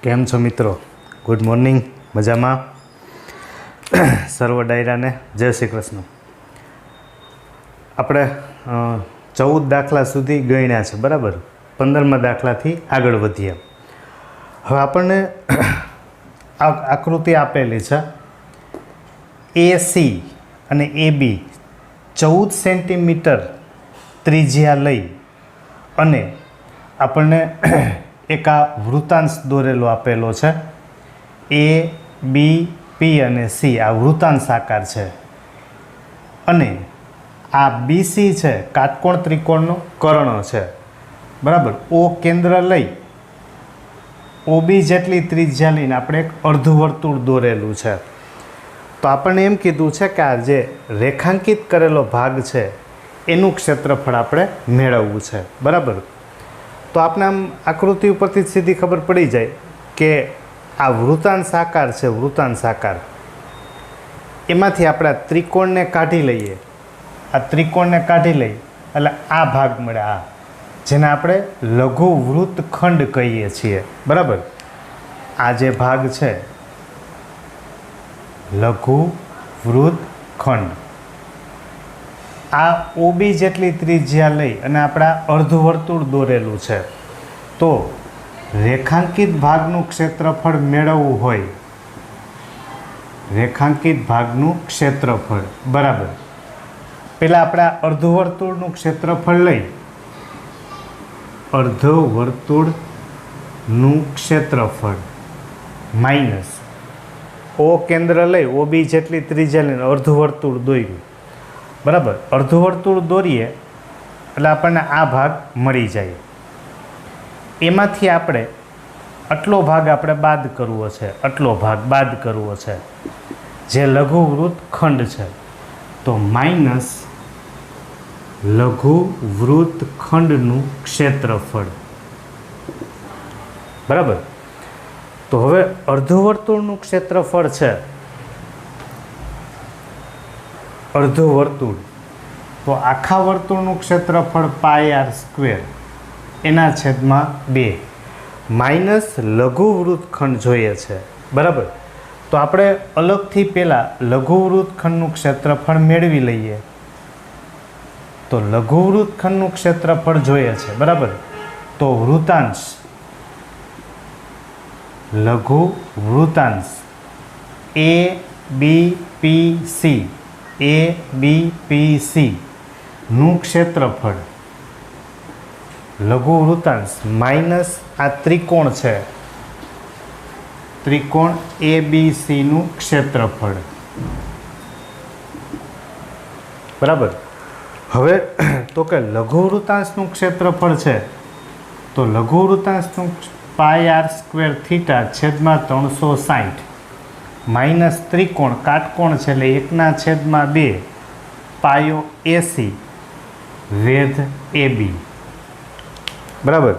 કેમ છો મિત્રો? Good morning. મજામાં? સર્વ ડાયરાને જય શ્રી કૃષ્ણ. આપણે 14 દાખલા સુધી ગણ્યા છે, બરાબર? 15મા દાખલાથી આગળ વધીએ. હવે આપણને આકૃતિ આપેલી છે. AC અને AB 14 સેન્ટીમીટર ત્રિજ્યા લઈ અને આપણને એક આ વૃત્તાંશ દોરેલો આપેલો છે. A, B, P અને C આ વૃત્તાંશ આકાર છે. અને આ BC છે કાટકોણ ત્રિકોણનો કર્ણ છે, બરાબર? O કેન્દ્ર લઈ OB જેટલી ત્રિજ્યા લઈને આપણે એક અર્ધ વર્તુળ દોરેલું છે. તો આપણને એમ કીધું છે કે આ જે રેખાંકિત કરેલો ભાગ છે એનું ક્ષેત્રફળ આપણે મેળવવું છે, બરાબર? તો આપણે આમ આકૃતિ ઉપરથી જ સીધી ખબર પડી જાય કે આ વૃત્તાંશ આકાર છે. વૃત્તાંશ આકાર એમાંથી આપણે આ ત્રિકોણને કાઢી લઈએ. આ ત્રિકોણને કાઢી લઈ એટલે આ ભાગ મળે, આ જેને આપણે લઘુ વૃત્તખંડ કહીએ છીએ, બરાબર? આ જે ભાગ છે લઘુ વૃત્તખંડ, આ OB જેટલી ત્રિજ્યા લઈ અને આપણે અર્ધવર્તુળ દોરેલું છે. તો રેખાંકિત ભાગનું ક્ષેત્રફળ મેળવવું હોય, રેખાંકિત ભાગનું ક્ષેત્રફળ, બરાબર? પહેલાં આપણે અર્ધવર્તુળનું ક્ષેત્રફળ લઈ, અર્ધવર્તુળનું ક્ષેત્રફળ માઇનસ O કેન્દ્ર લઈ OB જેટલી ત્રિજ્યા લઈને અર્ધવર્તુળ દોર્યું, બરાબર? અર્ધવર્તુળ દોરીએ એટલે આપણને આ ભાગ મળી જાય. એમાંથી આપણે આટલો ભાગ આપણે બાદ કરવો છે, આટલો ભાગ બાદ કરવો છે જે લઘુ વૃત્તખંડ છે. તો માઇનસ લઘુ વૃત્તખંડનું ક્ષેત્રફળ, બરાબર? તો હવે અર્ધવર્તુળનું ક્ષેત્રફળ છે અર્ધવર્તુળ, તો આખા વર્તુળનું ક્ષેત્રફળ πr² એના છેદમાં 2 માઇનસ લઘુ વૃત્તખંડ જોઈએ છે, બરાબર? તો આપણે અલગથી પહેલાં લઘુ વૃત્તખંડનું ક્ષેત્રફળ મેળવી લઈએ. તો લઘુ વૃત્તખંડનું ક્ષેત્રફળ જોઈએ છે, બરાબર? તો વૃત્તાંશ, લઘુ વૃત્તાંશ ABPC નું ક્ષેત્રફળ, લઘુ વૃત્તાંશ માઇનસ આ ત્રિકોણ છે, ત્રિકોણ ABC નું ક્ષેત્રફળ, બરાબર? હવે તો કે લઘુ વૃત્તાંશનું ક્ષેત્રફળ છે, તો લઘુ વૃત્તાંશનું πr² થીટા છેદમાં 360 માઇનસ ત્રિકોણ કાટકોણ છે એટલે 1/2 પાયો AC વેધ AB, બરાબર?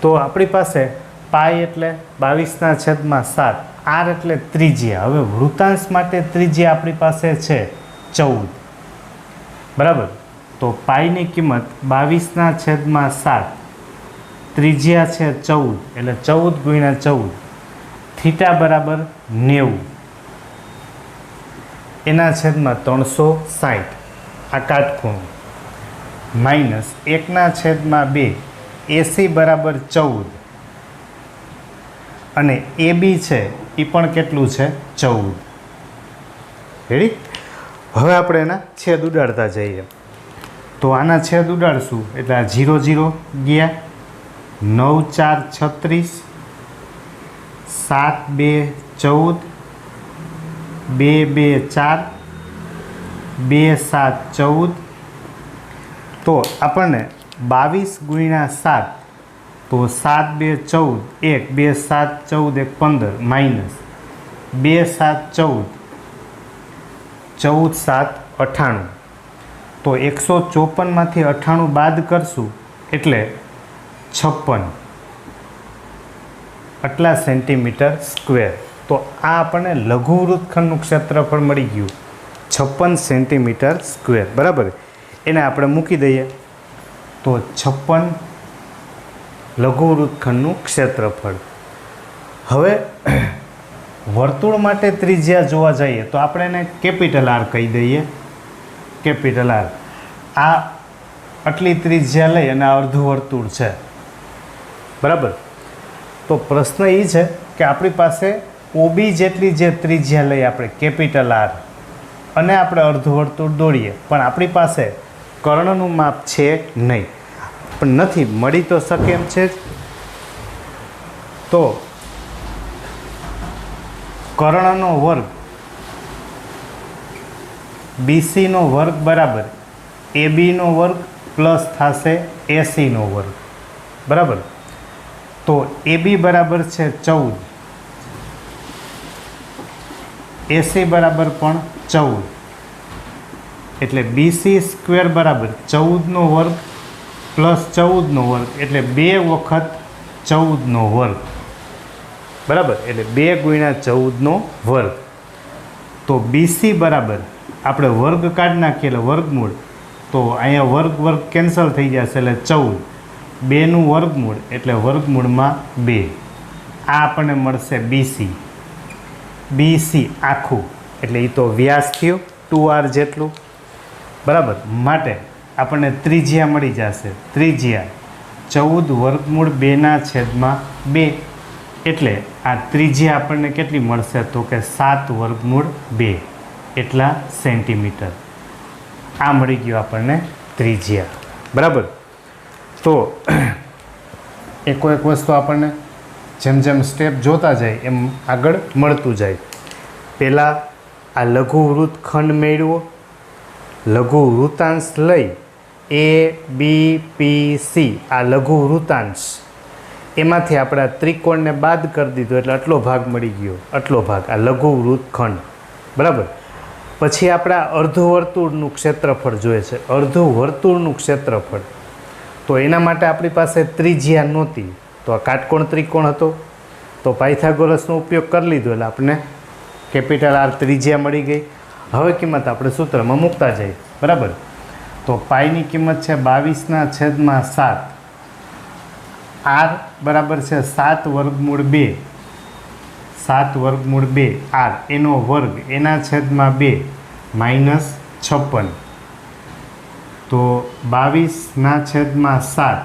તો આપણી પાસે પાઈ એટલે 22/7, R એટલે ત્રિજ્યા. હવે વૃત્તાંશ માટે ત્રિજ્યા આપણી પાસે છે 14, બરાબર? તો પાઈની કિંમત 22/7, ત્રિજ્યા છે 14 એટલે 14 × 14, થીટા બરાબર 90 એના છેદમાં 360 આ કાટખૂણો, માઇનસ 1/2 AC બરાબર 14 અને AB છે એ પણ કેટલું છે? 14. રેડી? હવે આપણે એના છેદ ઉડાડતા જઈએ. તો આના છેદ ઉડાડશું એટલે આ 0 0 ગયા, 9 4 36, 7 2 14, 2 2 4, 2 7 14. તો આપણને 22 × 7, તો 7 2 14, 1 2 7 14 1 15 માઇનસ 2 7 14, 14 7 98. તો 154માંથી 98 બાદ કરશું એટલે 56 આટલા સેન્ટીમીટર સ્ક્વેર. તો આ આપણને લઘુ વૃત્તખંડનું ક્ષેત્રફળ મળી ગયું 56 સેન્ટીમીટર સ્ક્વેર, બરાબર? એને આપણે મૂકી દઈએ. તો 56 લઘુ વૃત્તખંડનું ક્ષેત્રફળ. હવે વર્તુળ માટે ત્રિજ્યા જોવા જઈએ તો આપણે એને કેપિટલ આર કહી દઈએ. Capital R. આ આટલી ત્રિજ્યા લઈ અને અર્ધું વર્તુળ છે, બરાબર. તો પ્રશ્ન એ છે કે આપણી પાસે ઓબી જેટલી જે ત્રિજ્યા લઈ આપણે કેપિટલ આર અને આપણે અર્ધું વર્તુળ દોરીએ, પણ આપણી પાસે કર્ણનું માપ છે નહીં, પણ નથી, મળી તો શકે એમ છે જ. તો કર્ણનો વર્ગ બીસીનો વર્ગ બરાબર એબીનો વર્ગ પ્લસ થશે એસીનો વર્ગ, બરાબર. તો એબી બરાબર છે 14, એસી બરાબર પણ 14, એટલે બીસી સ્ક્વેર બરાબર 14નો વર્ગ પ્લસ 14નો વર્ગ, એટલે 2 વખત 14નો વર્ગ, બરાબર. એટલે 2 ગુણ્યા 14નો વર્ગ. તો બીસી બરાબર આપણે વર્ગ કાઢી નાખીએ એટલે વર્ગમૂળ, તો અહીંયા વર્ગ કેન્સલ થઈ જશે એટલે 14, 2નું વર્ગમૂળ એટલે વર્ગમૂળમાં 2. આ આપણને મળશે બીસી. બીસી આખું એટલે એ તો વ્યાસ થયું 2r જેટલું, બરાબર. માટે આપણને ત્રિજ્યા મળી જશે. ત્રિજ્યા 14 વર્ગમૂળ 2/2, એટલે આ ત્રિજ્યા આપણને કેટલી મળશે તો કે 7 વર્ગમૂળ 2 એટલા સેન્ટીમીટર. આ મળી ગયું આપણને ત્રિજ્યા, બરાબર. તો એકો એક વસ્તુ આપણને જેમ જેમ સ્ટેપ જોતા જાય એમ આગળ મળતું જાય. પહેલાં આ લઘુ વૃત્તખંડ મેળવો, લઘુ વૃત્તાંશ લઈ ABPC આ લઘુ વૃત્તાંશ, એમાંથી આપણે આ ત્રિકોણને બાદ કરી દીધો એટલે આટલો ભાગ મળી ગયો, આટલો ભાગ આ લઘુ વૃત્તખંડ, બરાબર. પછી આપણે આ અર્ધું વર્તુળનું ક્ષેત્રફળ જોઈએ છે, અર્ધું વર્તુળનું ક્ષેત્રફળ. તો એના માટે આપણી પાસે ત્રિજ્યા નહોતી, તો આ કાટકોણ ત્રિકોણ હતો, તો પાયથાગોરસનો ઉપયોગ કરી લીધો એટલે આપણને કેપિટલ આર ત્રિજ્યા મળી ગઈ. હવે કિંમત આપણે સૂત્રમાં મૂકતા જઈએ, બરાબર. તો પાઈની કિંમત છે 22/7, આર બરાબર છે 7 વર્ગમૂળ 2, 7 વર્ગમૂળ 2 આર એનો વર્ગ એના છેદમાં 2 -56. તો 22/7,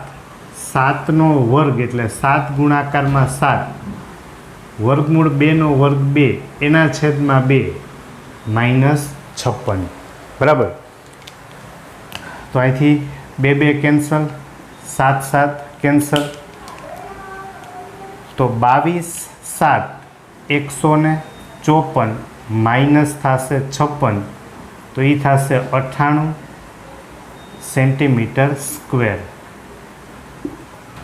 7નો વર્ગ એટલે 7 ગુણાકારમાં 7, વર્ગમૂળ 2નો વર્ગ 2 એના છેદમાં 2 -56, બરાબર. તો અહીંથી 2 2 કેન્સલ, 7 7 કેન્સલ. તો 22/7 154 માઇનસ થશે 56, તો એ થશે 98 સેન્ટીમીટર સ્ક્વેર,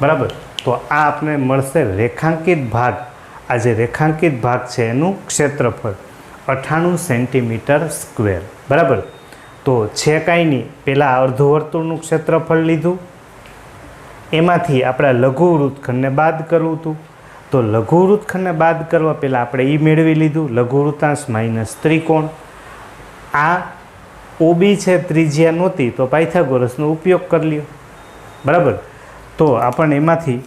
બરાબર. તો આ આપણે મળશે રેખાંકિત ભાગ. આ જે રેખાંકિત ભાગ છે એનું ક્ષેત્રફળ 98 સેન્ટીમીટર સ્ક્વેર, બરાબર. તો છે કાંઈ નહીં, પહેલાં અર્ધું વર્તુળનું ક્ષેત્રફળ લીધું, એમાંથી આપણે લઘુ વૃત્તખંડને બાદ કરવું હતું. તો લઘુ વૃત્તખંડને બાદ કરવા પહેલાં આપણે એ મેળવી લીધું, લઘુ વૃત્તાંશ માઇનસ ત્રિકોણ. આ ઓબી છે ત્રિજ્યા નહોતી તો પાયથાગોરસનો ઉપયોગ કરી લ્યો, બરાબર. તો આપણને એમાંથી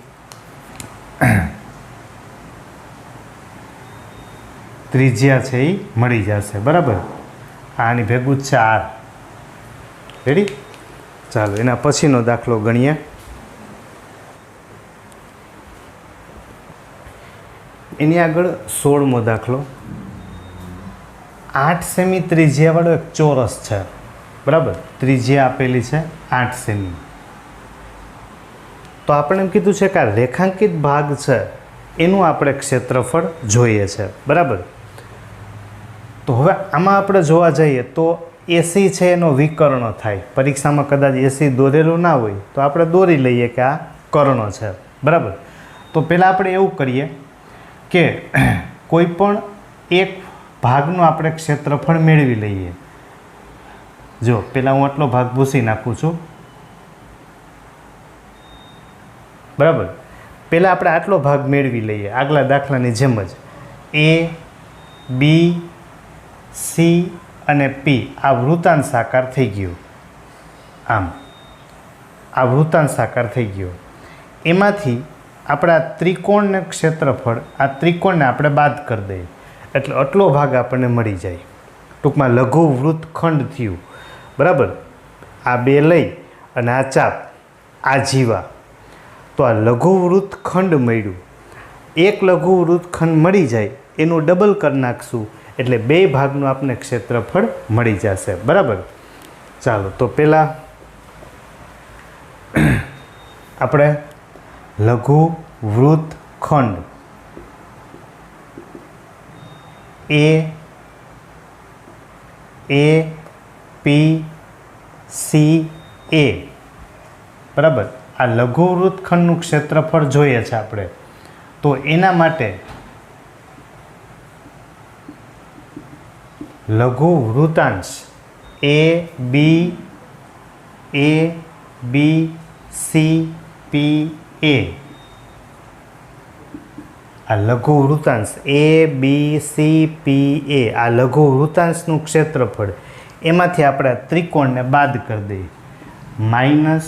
ત્રિજ્યા છે એ મળી જશે, બરાબર. આની ભેગું જ છે આર. રેડી? ચાલો એના પછીનો દાખલો ગણીએ. એની આગળ 16મો દાખલો. 8 સેમી ત્રિજ્યાવાળો એક ચોરસ છે, બરાબર. ત્રિજ્યા આપેલી છે 8 સેમી. તો આપણે એમ કીધું છે કે આ રેખાંકિત ભાગ છે એનું આપણે ક્ષેત્રફળ જોઈએ છે, બરાબર. તો હવે આમાં આપણે જોવા જઈએ તો એસી છે એનો વિકર્ણ થાય. પરીક્ષામાં કદાચ એસી દોરેલું ના હોય તો આપણે દોરી લઈએ કે આ કર્ણ છે, બરાબર. તો પહેલાં આપણે એવું કરીએ કે કોઈ પણ એક ભાગનું આપણે ક્ષેત્રફળ મેળવી લઈએ. જો પહેલાં હું આટલો ભાગ ભૂસી નાખું છું, બરાબર. પહેલાં આપણે આટલો ભાગ મેળવી લઈએ આગલા દાખલાની જેમ જ. એ બી સી અને પી આ વૃત્તાંશ આકાર થઈ ગયો. આમ આ વૃત્તાંશ આકાર થઈ ગયો. એમાંથી આપણા ત્રિકોણને ક્ષેત્રફળ, આ ત્રિકોણને આપણે બાદ કરી દઈએ એટલે આટલો ભાગ આપણને મળી જાય. ટૂંકમાં લઘુ વૃત્તખંડ થયું. બરાબર. આ બે લઈ અને આ ચાપ આ જીવા, તો આ લઘુ વૃત્તખંડ મળ્યું. એક લઘુ વૃત્તખંડ મળી જાય એનું ડબલ કરી નાખશું એટલે બે ભાગનું આપણને ક્ષેત્રફળ મળી જશે. બરાબર. ચાલો તો પહેલાં આપણે લઘુ વૃત્તખંડ એ પી સી એ, બરાબર. આ લઘુ વૃત્તખંડનું ક્ષેત્રફળ જોઈએ છે આપણે, તો એના માટે લઘુ વૃત્તાંશ એ બી સી પી એ, આ લઘુ વૃત્તાંશ એ બી સી પી એ, આ લઘુ વૃત્તાંશનું ક્ષેત્રફળ, એમાંથી આપણે ત્રિકોણને બાદ કરી દઈએ. માઇનસ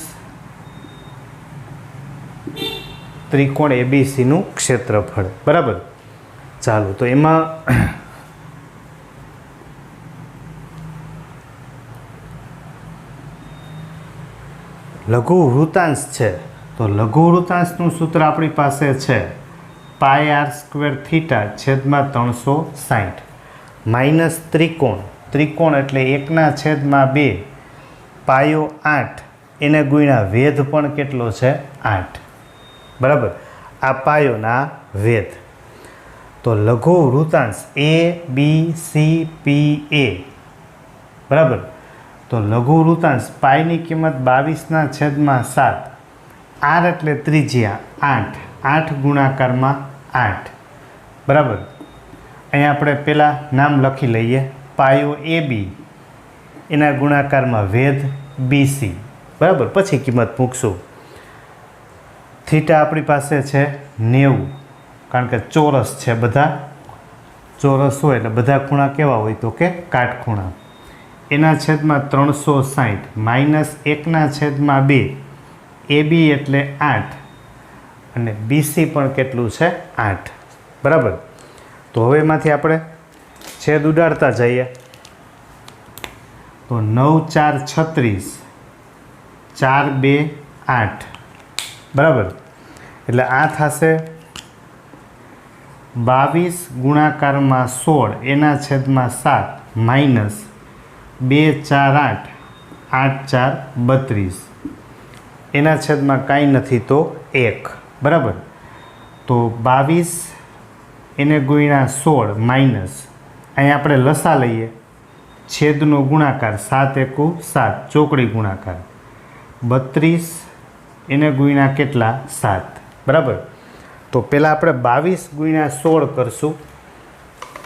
ત્રિકોણ એબીસીનું ક્ષેત્રફળ. બરાબર. ચાલો તો એમાં લઘુ વૃત્તાંશ છે, તો લઘુ વૃત્તાંશનું સૂત્ર આપણી પાસે છે πr² છેદમાં 360 માઇનસ ત્રિકોણ, ત્રિકોણ એટલે 1/2 પાયો 8 એને ગુણ્યા વેધ પણ કેટલો છે 8. બરાબર. આ પાયોના વેધ. તો લઘુ વૃત્તાંશ એ બી સી પી એ, બરાબર. તો લઘુ વૃત્તાંશ પાયની કિંમત 22/7, આર એટલે ત્રિજ્યા 8, 8 ગુણાકારમાં 8. બરાબર. અહીંયા આપણે પહેલાં નામ લખી લઈએ. પાયો એ બી, એના ગુણાકારમાં વેધ બીસી. બરાબર. પછી કિંમત મૂકશું. થીટા આપણી પાસે છે 90, કારણ કે ચોરસ છે, બધા ચોરસ હોય એટલે બધા ખૂણા કેવા હોય તો કે કાટખૂણા. એના છેદમાં 360 માઇનસ 1/2, એ બી એટલે 8 અને બીસી પણ કેટલું છે 8. બરાબર. તો હવે એમાંથી આપણે છેદ ઉડાડતા જઈએ. તો 9 4 36, 4 2 8. બરાબર. એટલે આ થશે 22 ગુણાકારમાં 16 એના છેદમાં 7 માઇનસ 2 4 8, 8 4 32 એના છેદમાં કાંઈ નથી તો 1. બરાબર. તો 22 એને ગુણ્યા 16 માઇનસ, અહીં આપણે લસા લઈએ, છેદનો ગુણાકાર 7 × 7 ચોકડી ગુણાકાર, 32 એને ગુણ્યા કેટલા 7. બરાબર. તો પહેલાં આપણે 22 ગુણ્યા 16 કરશું.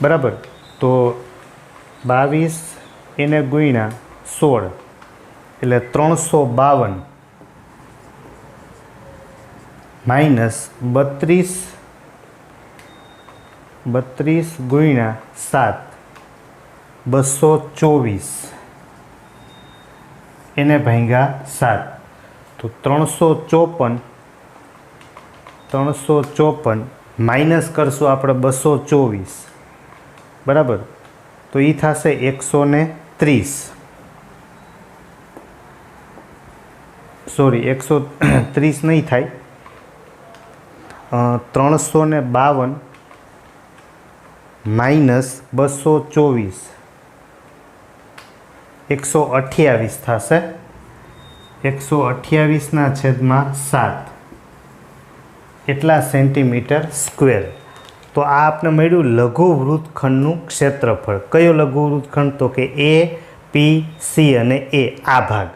બરાબર. તો 22 એને ગુણ્યા 16 એટલે 352 માઇનસ 32 ગુણ્યા 7 224 એને ભાગ્યા 7. તો 354 માઇનસ કરશું આપણે 224. બરાબર. તો એ થશે 130, સોરી 130 નહીં થાય, 352 માઇનસ 224 128 થશે. 128/7 એટલા સેન્ટીમીટર સ્ક્વેર. તો આ આપણે મળ્યું લઘુ વૃત્તખંડનું ક્ષેત્રફળ. કયો લઘુ વૃત્તખંડ? તો કે એ પી સી અને એ, આ ભાગ,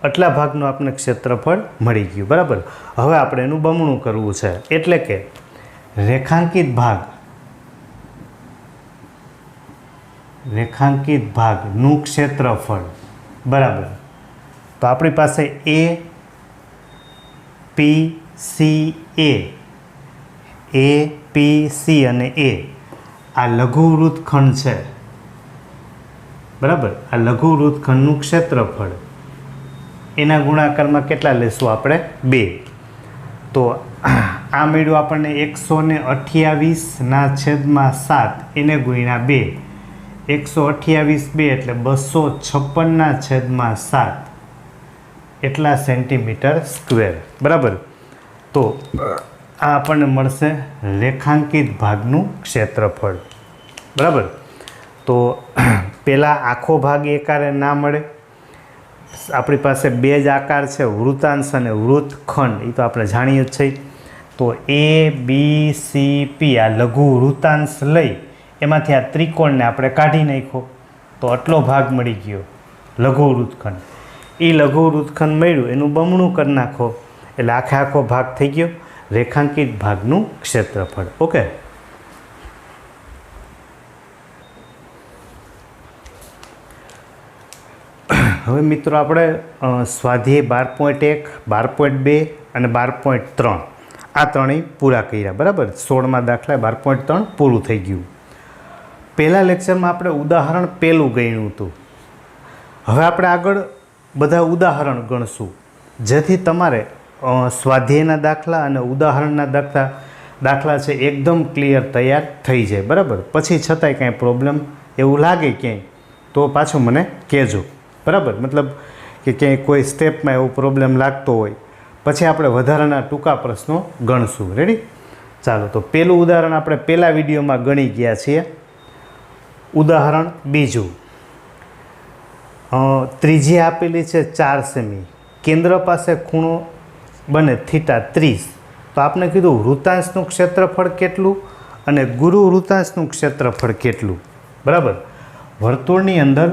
આટલા ભાગનું આપણે ક્ષેત્રફળ મળી ગયું. બરાબર. હવે આપણે એનું બમણું કરવું છે, એટલે કે રેખાંકિત ભાગનું ક્ષેત્રફળ. બરાબર. તો આપણી પાસે એ પી સી એ પી સી અને એ આ લઘુ વૃત્તખંડ છે. બરાબર. આ લઘુ વૃત્તખંડનું ક્ષેત્રફળ, એના ગુણાકારમાં કેટલા લેશું આપણે 2. તો આ મળ્યું આપણને 128/7 એને ગુણ્યા 2, 128/2 એટલે 256/7 એટલા સેન્ટીમીટર સ્ક્વેર, બરાબર. તો આ આપણને મળશે રેખાંકિત ભાગનું ક્ષેત્રફળ, બરાબર. તો પહેલાં આખો ભાગ એકારે ના મળે, આપણી પાસે બે જ આકાર છે, વૃત્તાંશ અને વૃત્તખંડ, એ તો આપણે જાણીએ જ છીએ. તો A B C P આ લઘુ વૃત્તાંશ લઈ એમાંથી આ ત્રિકોણને આપણે કાઢી નાખ્યો, તો આટલો ભાગ મળી ગયો લઘુ વૃત્તખંડ. એ લઘુ વૃત્તખંડ મળ્યું એનું બમણું કરી નાખો એટલે આખો ભાગ થઈ ગયો રેખાંકિત ભાગનું ક્ષેત્રફળ. ઓકે. હવે મિત્રો આપણે સ્વાધ્યાય 12.1, 12.2 અને 12.3 આ ત્રણેય પૂરા કર્યા, બરાબર. 16મા દાખલા 12.3 પૂરું થઈ ગયું. પહેલા લેક્ચરમાં આપણે ઉદાહરણ પહેલું ગણ્યું હતું. હવે આપણે આગળ બધા ઉદાહરણ ગણશું, જેથી તમારે સ્વાધ્યાયના દાખલા અને ઉદાહરણના દાખલા છે એકદમ ક્લિયર તૈયાર થઈ જાય, બરાબર. પછી છતાંય કાંઈ પ્રોબ્લેમ એવું લાગે ક્યાંય તો પાછું મને કહેજો, બરાબર. મતલબ કે ક્યાંય કોઈ સ્ટેપમાં એવો પ્રોબ્લેમ લાગતો હોય પછી આપણે વધારાના ટૂંકા પ્રશ્નો ગણશું. રેડી? ચાલો, તો પહેલું ઉદાહરણ આપણે પહેલા વિડીયોમાં ગણી ગયા છીએ. ઉદાહરણ બીજું. ત્રિજ્યા આપેલી છે 4 સેમી, કેન્દ્ર પાસે ખૂણો બને θ30. તો આપણે કીધું વૃત્તાંશનું ક્ષેત્રફળ કેટલું અને ગુરુ વૃત્તાંશનું ક્ષેત્રફળ કેટલું, બરાબર. વર્તુળની અંદર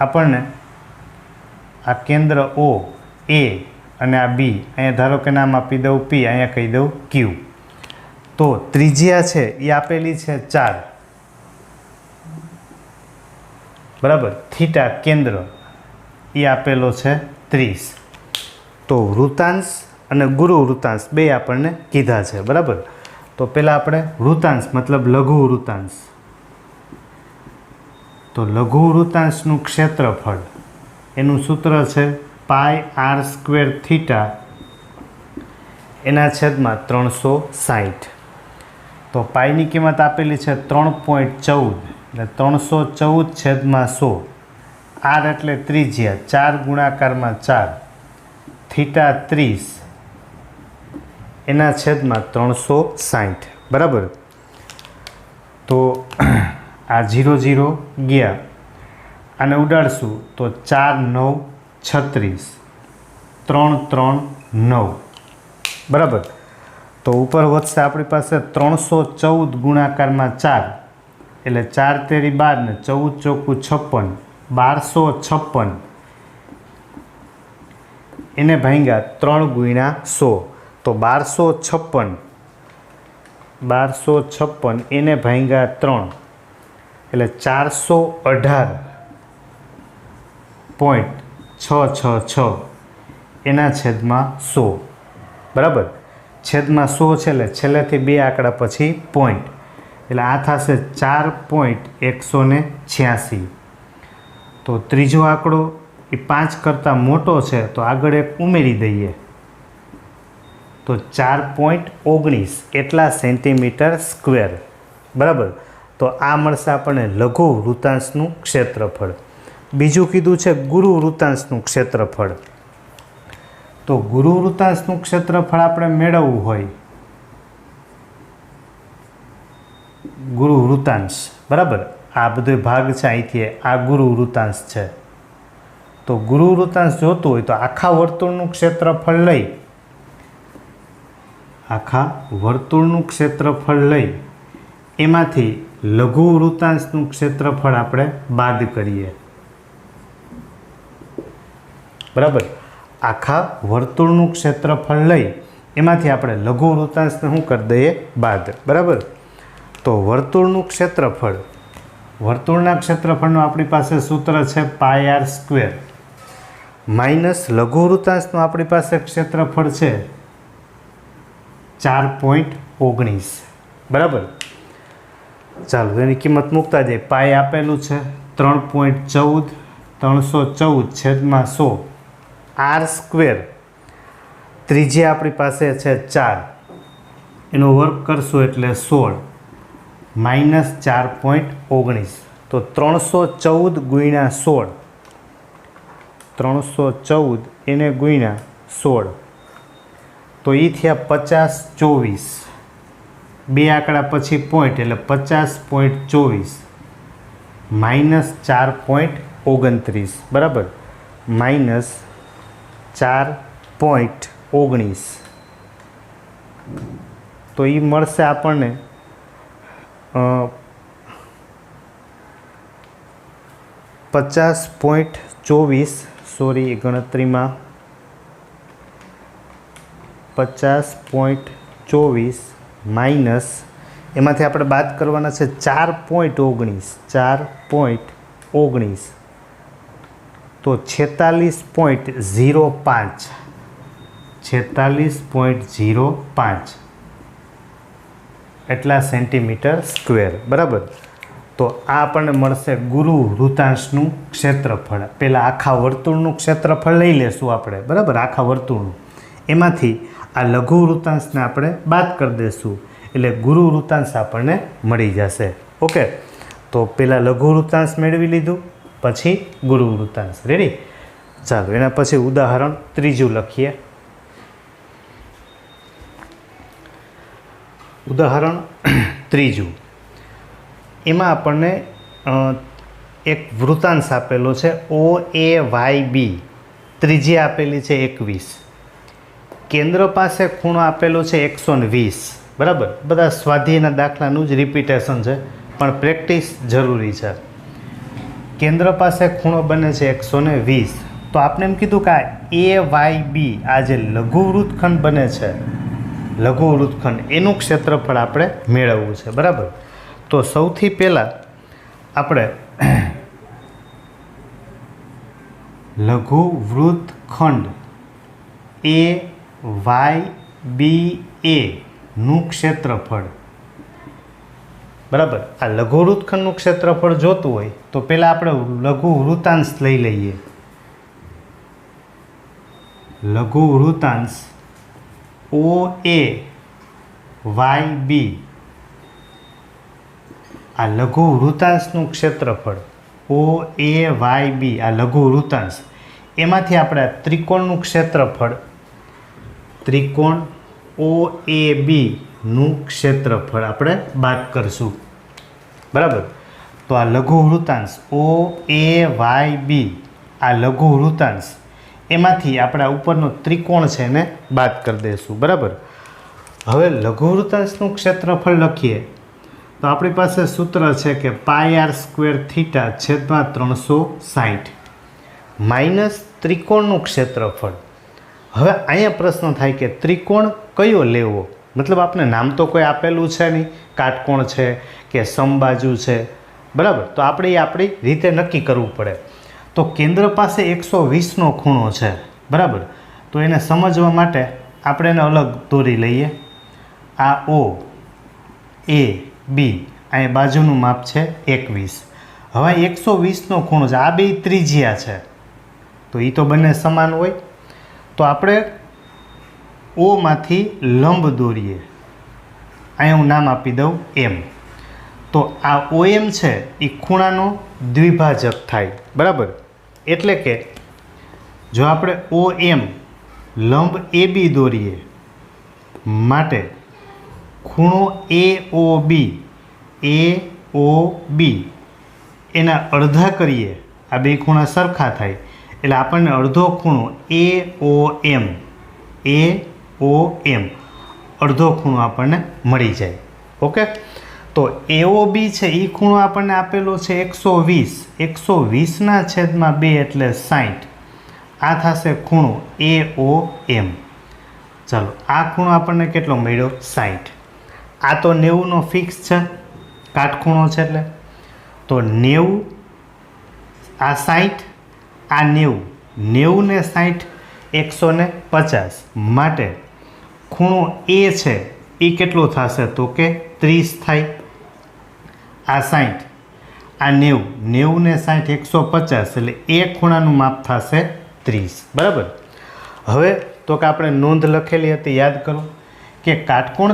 આપણને આ કેન્દ્ર O, A અને આ B, અહીંયા ધારો કે નામ આપી દઉં P, અહીંયા કહી દઉં Q. તો ત્રિજ્યા છે એ આપેલી છે 4, બરાબર. થીટા કેન્દ્ર એ આપેલો છે 30. તો વૃત્તાંશ અને ગુરુ વૃત્તાંશ બે આપણને કીધા છે, બરાબર. તો પહેલાં આપણે વૃત્તાંશ મતલબ લઘુ વૃત્તાંશ. તો લઘુ વૃત્તાંશનું ક્ષેત્રફળ એનું સૂત્ર છે πr² θ એના છેદમાં 360. તો પાઈની કિંમત આપેલી છે 3.14 એટલે 314/100. આર એટલે ત્રિજ્યા, 4 ગુણાકારમાં 4, θ30 એના છેદમાં 360, બરાબર. તો આ 0 0 ગયા, આને ઉડાડશું તો 4 9 36, 3 3 9, બરાબર. તો ઉપર વધશે આપણી પાસે 314 ગુણાકારમાં 4 એટલે 4 તેરી 12 ને 14 ચોકું 56, 1256 એને ભાંગ્યા 3 ગુણ્યા 100. તો 1256 એને ભાંગ્યા 3 એટલે 418.666 એના છેદમાં 100, બરાબર. છેદમાં 100 છે એટલે છેલ્લેથી બે આંકડા પછી પોઈન્ટ એટલે આ થશે 4.186. તો ત્રીજો આંકડો એ 5 કરતાં મોટો છે તો આગળ એક ઉમેરી દઈએ તો 4.19 એટલા સેન્ટીમીટર સ્ક્વેર, બરાબર. તો આ મળશે આપણને લઘુ વૃત્તાંશનું ક્ષેત્રફળ. બીજું કીધું છે ગુરુ વૃત્તાંશનું ક્ષેત્રફળ. તો ગુરુ વૃત્તાંશનું ક્ષેત્રફળ આપણે મેળવવું હોય, ગુરુ વૃત્તાંશ, બરાબર. આ બધો ભાગ છે અહીંથી આ ગુરુ વૃત્તાંશ છે. તો ગુરુ વૃત્તાંશ જોતું હોય તો આખા વર્તુળનું ક્ષેત્રફળ લઈ એમાંથી લઘુ વૃત્તાંશનું ક્ષેત્રફળ આપણે બાદ કરીએ, બરાબર. આખા વર્તુળનું ક્ષેત્રફળ લઈ એમાંથી આપણે લઘુ વૃત્તાંશને શું કરી દઈએ? બાદ, બરાબર. તો વર્તુળનું ક્ષેત્રફળ, વર્તુળના ક્ષેત્રફળનું આપણી પાસે સૂત્ર છે πr² માઇનસ લઘુ વૃત્તાંશનું આપણી પાસે ક્ષેત્રફળ છે 4.19, બરાબર. ચાલો એની કિંમત મૂકતા જઈએ. પાય આપેલું છે 3.14, 314/100 આર સ્ક્વેર ત્રિજ્યા આપણી પાસે છે 4, એનો વર્ગ કરશું એટલે 16 માઇનસ 4.19, તો 314 ગુણ્યા 16, 314 એને ગુણ્યા 16, તો એ થયા 50/24, બે આંકડા પછી પોઈન્ટ એટલે 50.24 માઇનસ 4.29, બરાબર, માઇનસ 4.19, તો એ મળશે આપણને 50.24, સોરી ગણતરીમાં 50.24 માઇનસ એમાંથી આપણે બાદ કરવાના છે 4.19, તો 46.05 એટલા સેન્ટીમીટર સ્ક્વેર, બરાબર. તો આ આપણને મળશે ગુરુ વૃત્તાંશનું ક્ષેત્રફળ. પહેલાં આખા વર્તુળનું ક્ષેત્રફળ લઈ લેશું આપણે, બરાબર, આખા વર્તુળનું. એમાંથી આ લઘુ વૃત્તાંશને આપણે બાદ કરી દઈશું એટલે ગુરુ વૃત્તાંશ આપણને મળી જશે. ઓકે, તો પહેલાં લઘુ વૃત્તાંશ મેળવી લીધું, પછી ગુરુ વૃત્તાંશ. રેડી? ચાલો એના પછી ઉદાહરણ ત્રીજું લખીએ. ઉદાહરણ ત્રીજું, એમાં આપણને એક વૃત્તાંશ આપેલો છે OAYB, ત્રિજ્યા આપેલી છે 21, કેન્દ્ર પાસે ખૂણો આપેલો છે 120, બરાબર. બધા સ્વાધ્યાયના દાખલાનું જ રિપીટેશન છે, પણ પ્રેક્ટિસ જરૂરી છે. કેન્દ્ર પાસે ખૂણો બને છે 120, તો આપણે એમ કીધું કે આ AYB, આ જે લઘુ વૃત્તખંડ બને છે, લઘુ વૃત્તખંડ, એનું ક્ષેત્રફળ આપણે મેળવવું છે, બરાબર. તો સૌથી પહેલાં આપણે લઘુ વૃત્તખંડ AYBA નું ક્ષેત્રફળ, બરાબર. આ લઘુ વૃત્તખંડનું ક્ષેત્રફળ જોતું હોય તો પહેલાં આપણે લઘુ વૃત્તાંશ લઈ લઈએ. લઘુ વૃત્તાંશ OAYB, આ લઘુ વૃત્તાંશનું ક્ષેત્રફળ OAYB, આ લઘુ વૃત્તાંશ, એમાંથી આપણે ત્રિકોણનું ક્ષેત્રફળ, ત્રિકોણ OAB નું ક્ષેત્રફળ આપણે બાદ કરશું, બરાબર. તો આ લઘુ વૃત્તાંશ OAYB, આ લઘુ વૃત્તાંશ, એમાંથી આપણે ઉપરનો ત્રિકોણ છે એને બાદ કરી દઈશું, બરાબર. હવે લઘુ વૃત્તાંશનું ક્ષેત્રફળ લખીએ તો આપણી પાસે સૂત્ર છે કે πr²θ/360 માઇનસ ત્રિકોણનું ક્ષેત્રફળ. હવે અહીંયા પ્રશ્ન થાય કે ત્રિકોણ કયો લેવો, મતલબ આપણે નામ તો કોઈ આપેલું છે નહીં, કાટકોણ છે કે સમબાજુ છે, બરાબર. તો આપણે એ આપણી રીતે નક્કી કરવું પડે. તો કેન્દ્ર પાસે 120નો ખૂણો છે, બરાબર. તો એને સમજવા માટે આપણે એને અલગ દોરી લઈએ. આ OAB, અહીંયા બાજુનું માપ છે 21. હવે 120નો ખૂણો છે, આ બે ત્રિજ્યા છે, તો એ તો બંને સમાન હોય. તો આપણે O માંથી લંબ દોરીએ. અહીંયા હું નામ આપી દઉં M. તો આ OM છે એ ખૂણાનો દ્વિભાજક થાય, બરાબર. એટલે કે જો આપણે OM લંબ AB દોરીએ, માટે ખૂણો AOB એના અડધા કરીએ, આ બે ખૂણા સરખા થાય એટલે આપણને અડધો ખૂણો AOM અડધો ખૂણો આપણને મળી જાય. ઓકે, તો AOB છે એ ખૂણો આપણને આપેલો છે 120, 120/2 એટલે 60, આ થશે ખૂણો AOM. ચાલો, આ ખૂણો આપણને કેટલો મળ્યો? 60. આ તો 90નો ફિક્સ છે, કાટખૂણો છે એટલે. તો 90, આ 60, આ 90, 90 ને 60 150, માટે ખૂણો A છે એ કેટલો થશે તો કે 30 થાય. આ 60, આ 90, 90 ને 60 150, એટલે એ ખૂણાનું માપ થશે 30 બરાબર. હવે તો કે આપણે નોંધ લખેલી હતી યાદ કરો કે કાટકોણ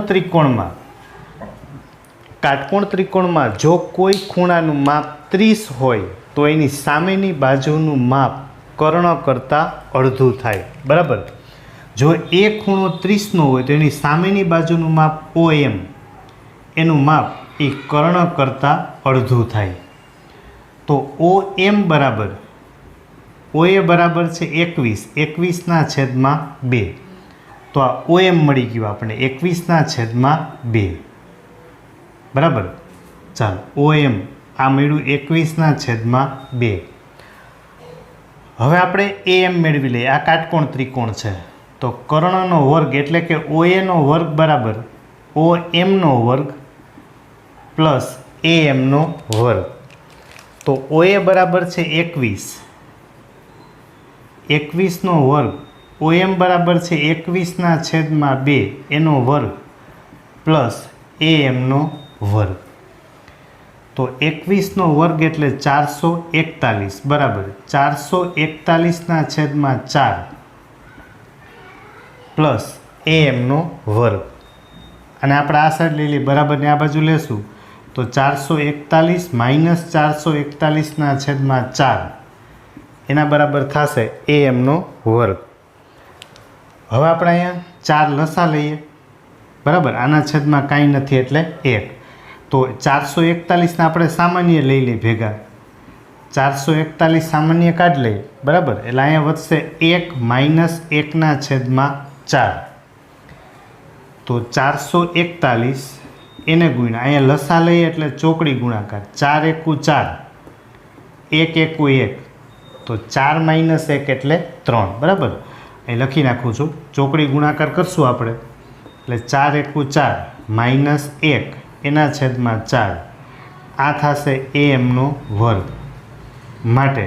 ત્રિકોણમાં જો કોઈ ખૂણાનું માપ 30 હોય તો એની સામેની બાજુનું માપ કર્ણ કરતાં અડધું થાય બરાબર. જો એ ખૂણો 30નો હોય તો એની સામેની બાજુનું માપ OM એનું માપ એ કર્ણ કરતાં અડધું થાય. તો OM બરાબર OA બરાબર છે 21/2 તો આ OM મળી ગયું આપણે 21/2 બરાબર. ચાલો OM આ મળ્યું 21/2. હવે આપણે AM મેળવી લઈએ. આ કાટકોણ ત્રિકોણ છે તો કર્ણનો વર્ગ એટલે કે OA નો વર્ગ બરાબર OM નો વર્ગ પ્લસ AM નો વર્ગ. તો OA બરાબર છે 21 નો વર્ગ OM બરાબર છે 21/2 એનો વર્ગ પ્લસ AM નો વર્ગ. તો 21 નો વર્ગ એટલે 441 બરાબર 441/4 પ્લસ AM નો વર્ગ. અને આપણે આ સાઈડ લઈ લઈએ બરાબર ને આ બાજુ લેશું તો 441 માઇનસ 441/4 એના બરાબર થશે AM નો વર્ગ. હવે આપણે અહીંયા 4 લસા લઈએ બરાબર. આના છેદમાં કાંઈ નથી એટલે 1. તો 441ને આપણે સામાન્ય લઈ લઈએ ભેગા 441 સામાન્ય કાઢી લઈએ બરાબર. એટલે અહીંયા વધશે 1 માઇનસ 1/4. તો 441 એને ગુણ્યા અહીંયા લસા લઈએ એટલે ચોકડી ગુણાકાર 4 × 4 1 × 1 તો 4 માઇનસ 1 એટલે 3 બરાબર. અહીં લખી નાખું છું ચોકડી ગુણાકાર કરશું આપણે એટલે 4 × 4 માઇનસ 1 એના છેદમાં 4 આ થશે AM નો વર્ગ. માટે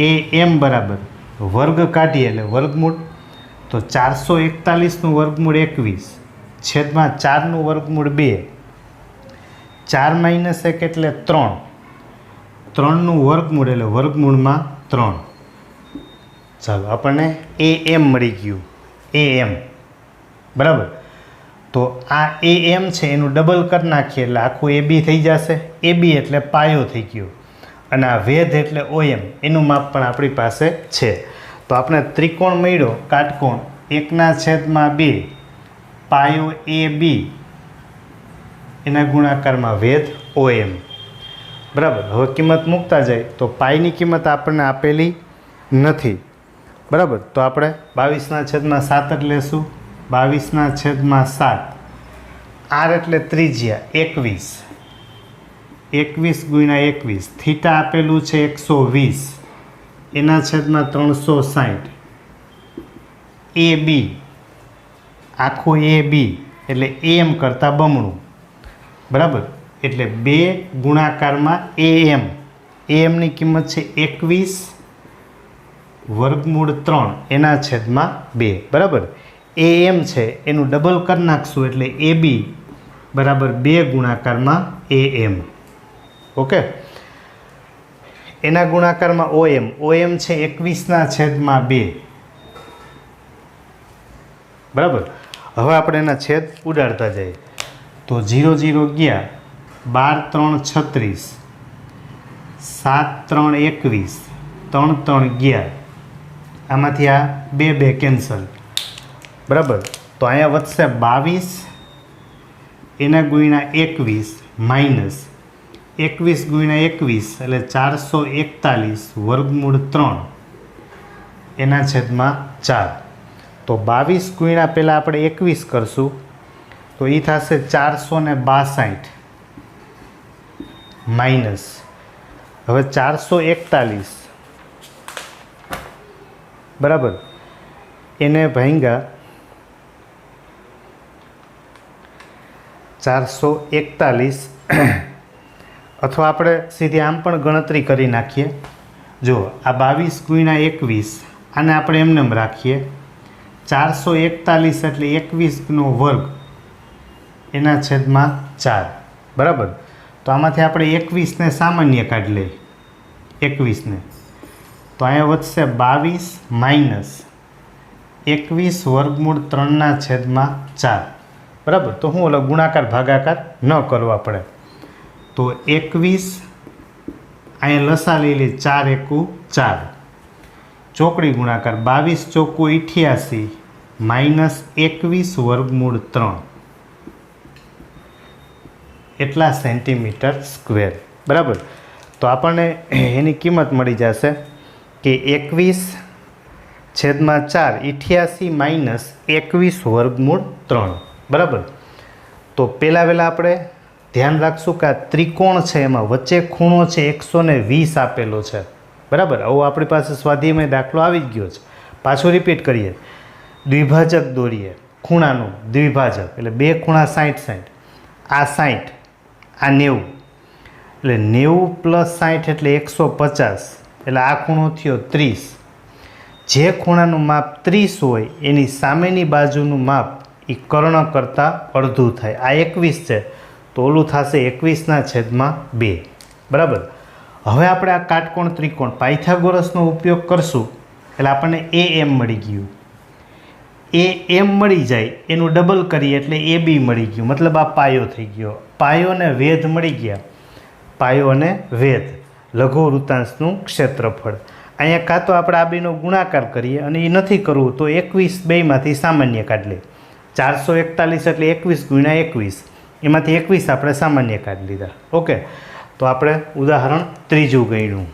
AM બરાબર વર્ગ કાઢીએ એટલે વર્ગમૂળ તો 441નું વર્ગમૂળ 21 છેદમાં 4નું વર્ગમૂળ 2 4 માઇનસ 1 એટલે 3 3નું વર્ગમૂળ એટલે વર્ગમૂળમાં 3. ચાલો આપણને AM મળી ગયું AM બરાબર. તો આ AM છે એનું ડબલ કરી નાખીએ એટલે આખું AB થઈ જશે. AB એટલે પાયો થઈ ગયો અને આ વેધ એટલે OM એનું માપ પણ આપણી પાસે છે. તો આપણે ત્રિકોણ મળ્યો કાટકોણ 1/2 પાયો AB એના ગુણાકારમાં વેધ OM બરાબર. હવે કિંમત મૂકતા જાય તો પાઈની કિંમત આપણને આપેલી નથી બરાબર. તો આપણે 22/7 જ લેશું 22/7. R એટલે ત્રિજ્યા 21 × 21 થીટા આપેલું છે 120 એના છેદમાં 360 AB આખું AB એટલે AM કરતાં બમણું બરાબર. એટલે 2 ગુણાકારમાં AMની કિંમત છે 21/3 એના છેદમાં 2 બરાબર. AM છે એનું ડબલ કરી નાખશું એટલે AB બરાબર 2 ગુણાકારમાં AM. ઓકે. એના ગુણાકારમાં OM છે 21/2 બરાબર. હવે આપણે એના છેદ ઉડાડતા જઈએ તો 0 0 ગયા 12 3 36 7 3 21 3 3 ગયા આમાંથી આ 2 2 કેન્સલ બરાબર. તો અહીંયા વધશે 22 એના ગુણ્યા 21 માઇનસ 21 ગુણ્યા 21 એટલે 441 વર્ગમૂળ 3 એના છેદમાં 4. તો 22 ગુણ્યા પહેલાં આપણે 21 કરશું તો એ થશે 462 માઇનસ હવે 441 બરાબર એને ભાંગ્યા 441 અથવા આપણે સીધી આમ પણ ગણતરી કરી નાખીએ. જો આ 22 ગુણ્યા 21 આને આપણે એમને એમ રાખીએ 441 એટલે 21નો વર્ગ એના છેદમાં 4 બરાબર. તો આમાંથી આપણે 21ને સામાન્ય કાઢી લઈએ 21ને તો અહીંયા વધશે 22 માઇનસ 21 વર્ગમૂળ 3/4. બરાબર. તો હું ઓલો ગુણાકાર ભાગાકાર ન કરવા પડે. તો 21 અહીંયા લસા લઈ લે 4 એકુ 4, ચોકડી ગુણાકાર 22 ચોકુ 88 માઇનસ 21 વર્ગમૂળ 3 એટલા સેન્ટીમીટર સ્ક્વેર. બરાબર. તો આપણને એની કિંમત મળી જશે કે 21/4 88 માઇનસ 21 વર્ગમૂળ 3. બરાબર. તો પહેલાં આપણે ધ્યાન રાખશું કે આ ત્રિકોણ છે એમાં વચ્ચે ખૂણો છે 120 આપેલો છે. બરાબર. આવો આપણી પાસે સ્વાધ્યાયમાં દાખલો આવી જ ગયો છે. પાછું રિપીટ કરીએ. દ્વિભાજક દોરીએ, ખૂણાનું દ્વિભાજક એટલે બે ખૂણા 60 આ 60 આ 90 એટલે 90 પ્લસ 60 એટલે 150 એટલે આ ખૂણો થયો 30. જે ખૂણાનું માપ 30 હોય એની સામેની બાજુનું માપ એ કર્ણ કરતાં અડધું થાય. આ 21 છે તો ઓલું થશે 21/2. બરાબર. હવે આપણે આ કાટકોણ ત્રિકોણ પાયથાગોરસનો ઉપયોગ કરશું એટલે આપણને AM મળી ગયું. AM મળી જાય એનું ડબલ કરીએ એટલે AB મળી ગયું. મતલબ આ પાયો થઈ ગયો. પાયો અને વેધ મળી ગયા. પાયો અને વેધ લઘુ વૃત્તાંશનું ક્ષેત્રફળ. અહીંયા કાં તો આપણે આ બેનો ગુણાકાર કરીએ અને એ નથી કરવું તો 21 બેમાંથી સામાન્ય કાઢી લઈએ. 441 એટલે 21 × 21 એમાંથી 21 આપણે સામાન્ય કાઢી લીધા. ઓકે. તો આપણે ઉદાહરણ ત્રીજું ગણ્યું.